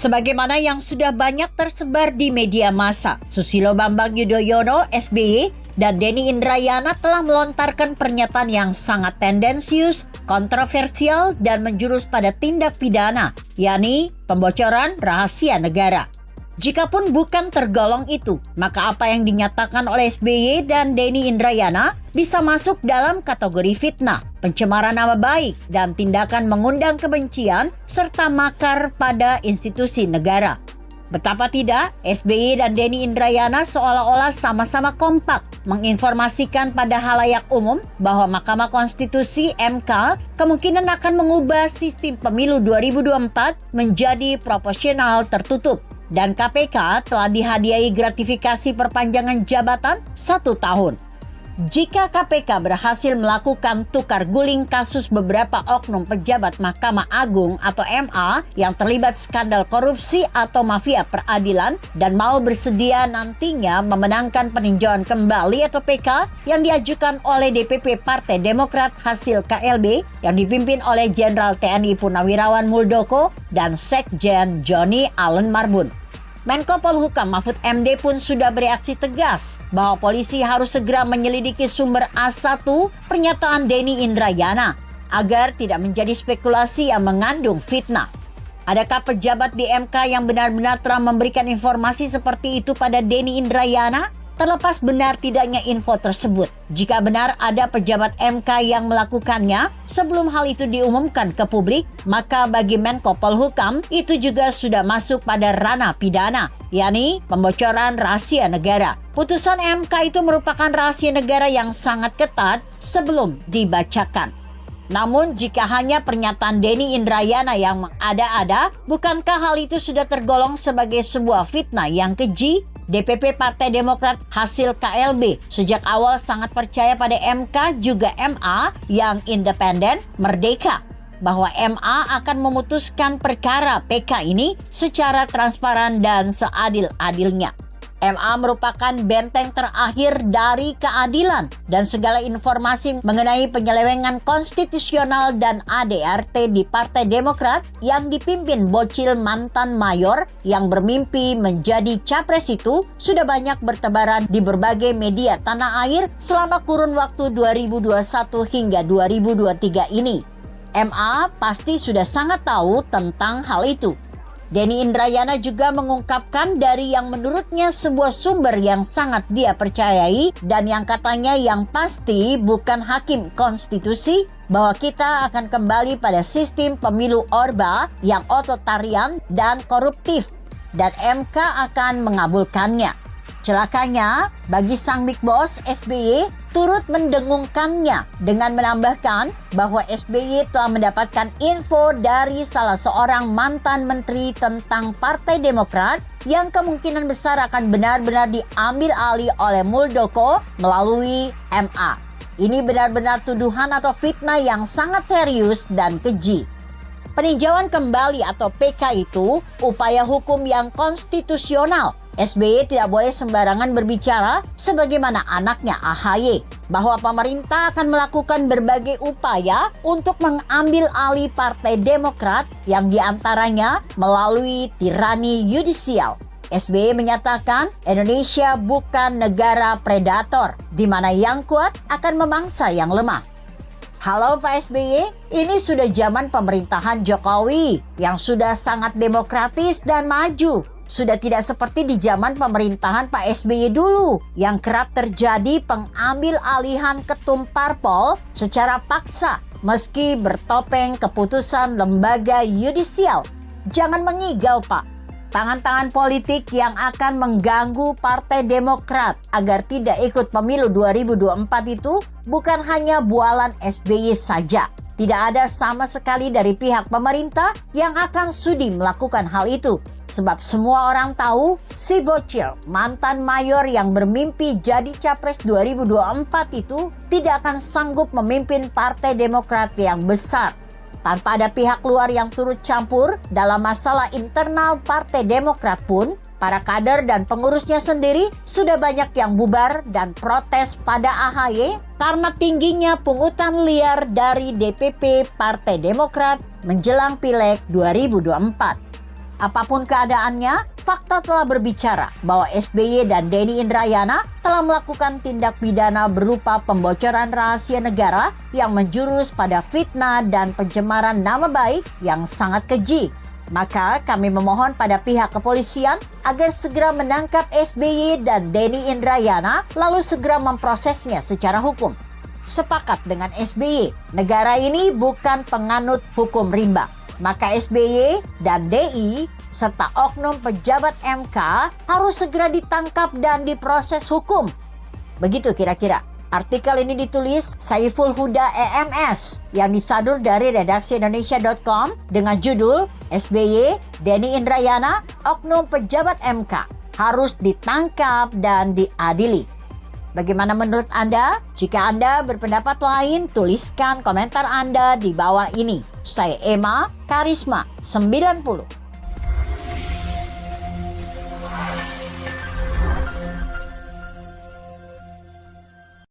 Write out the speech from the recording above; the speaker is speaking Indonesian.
Sebagaimana yang sudah banyak tersebar di media massa, Susilo Bambang Yudhoyono (SBY) dan Denny Indrayana telah melontarkan pernyataan yang sangat tendensius, kontroversial, dan menjurus pada tindak pidana, yakni pembocoran rahasia negara. Jikapun bukan tergolong itu, maka apa yang dinyatakan oleh SBY dan Denny Indrayana bisa masuk dalam kategori fitnah, pencemaran nama baik, dan tindakan mengundang kebencian serta makar pada institusi negara. Betapa tidak, SBY dan Denny Indrayana seolah-olah sama-sama kompak menginformasikan pada halayak umum bahwa Mahkamah Konstitusi (MK) kemungkinan akan mengubah sistem pemilu 2024 menjadi proporsional tertutup. Dan KPK telah dihadiahi gratifikasi perpanjangan jabatan 1 tahun. Jika KPK berhasil melakukan tukar guling kasus beberapa oknum pejabat Mahkamah Agung atau MA yang terlibat skandal korupsi atau mafia peradilan dan mau bersedia nantinya memenangkan peninjauan kembali atau PK yang diajukan oleh DPP Partai Demokrat hasil KLB yang dipimpin oleh Jenderal TNI Purnawirawan Muldoko dan Sekjen Joni Allen Marbun. Menko Polhukam Mahfud MD pun sudah bereaksi tegas bahwa polisi harus segera menyelidiki sumber A1 pernyataan Denny Indrayana agar tidak menjadi spekulasi yang mengandung fitnah. Adakah pejabat di MK yang benar-benar telah memberikan informasi seperti itu pada Denny Indrayana? Terlepas benar tidaknya info tersebut, jika benar ada pejabat MK yang melakukannya sebelum hal itu diumumkan ke publik, maka bagi Menko Polhukam itu juga sudah masuk pada ranah pidana, yakni pembocoran rahasia negara. Putusan MK itu merupakan rahasia negara yang sangat ketat sebelum dibacakan. Namun jika hanya pernyataan Denny Indrayana yang mengada-ada, bukankah hal itu sudah tergolong sebagai sebuah fitnah yang keji? DPP Partai Demokrat hasil KLB sejak awal sangat percaya pada MK juga MA yang independen, merdeka, bahwa MA akan memutuskan perkara PK ini secara transparan dan seadil-adilnya. MA merupakan benteng terakhir dari keadilan dan segala informasi mengenai penyelewengan konstitusional dan ADRT di Partai Demokrat yang dipimpin bocil mantan mayor yang bermimpi menjadi capres itu sudah banyak bertebaran di berbagai media tanah air selama kurun waktu 2021 hingga 2023 ini. MA pasti sudah sangat tahu tentang hal itu. Denny Indrayana juga mengungkapkan dari yang menurutnya sebuah sumber yang sangat dia percayai dan yang katanya yang pasti bukan hakim konstitusi bahwa kita akan kembali pada sistem pemilu Orba yang otoritarian dan koruptif dan MK akan mengabulkannya. Celakanya, bagi sang Big Boss SBY turut mendengungkannya dengan menambahkan bahwa SBY telah mendapatkan info dari salah seorang mantan menteri tentang Partai Demokrat yang kemungkinan besar akan benar-benar diambil alih oleh Muldoko melalui MA. Ini benar-benar tuduhan atau fitnah yang sangat serius dan keji. Peninjauan kembali atau PK itu upaya hukum yang konstitusional. SBY tidak boleh sembarangan berbicara sebagaimana anaknya AHY bahwa pemerintah akan melakukan berbagai upaya untuk mengambil alih Partai Demokrat yang diantaranya melalui tirani yudisial. SBY menyatakan Indonesia bukan negara predator di mana yang kuat akan memangsa yang lemah. Halo Pak SBY, ini sudah zaman pemerintahan Jokowi yang sudah sangat demokratis dan maju. Sudah tidak seperti di zaman pemerintahan Pak SBY dulu yang kerap terjadi pengambil alihan ketum parpol secara paksa meski bertopeng keputusan lembaga yudisial. Jangan mengigau Pak. Tangan-tangan politik yang akan mengganggu Partai Demokrat agar tidak ikut pemilu 2024 itu bukan hanya bualan SBY saja. Tidak ada sama sekali dari pihak pemerintah yang akan sudi melakukan hal itu. Sebab semua orang tahu si bocil mantan mayor yang bermimpi jadi capres 2024 itu tidak akan sanggup memimpin Partai Demokrat yang besar. Tanpa ada pihak luar yang turut campur dalam masalah internal Partai Demokrat pun, para kader dan pengurusnya sendiri sudah banyak yang bubar dan protes pada AHY karena tingginya pungutan liar dari DPP Partai Demokrat menjelang Pileg 2024. Apapun keadaannya, fakta telah berbicara bahwa SBY dan Denny Indrayana telah melakukan tindak pidana berupa pembocoran rahasia negara yang menjurus pada fitnah dan pencemaran nama baik yang sangat keji. Maka kami memohon pada pihak kepolisian agar segera menangkap SBY dan Denny Indrayana lalu segera memprosesnya secara hukum. Sepakat dengan SBY, negara ini bukan penganut hukum rimba. Maka SBY dan DI serta oknum pejabat MK harus segera ditangkap dan diproses hukum. Begitu kira-kira. Artikel ini ditulis Saiful Huda EMS yang disadur dari redaksi Indonesia.com dengan judul SBY, Denny Indrayana, oknum pejabat MK harus ditangkap dan diadili. Bagaimana menurut Anda? Jika Anda berpendapat lain, tuliskan komentar Anda di bawah ini. Saya Emma Karisma 90.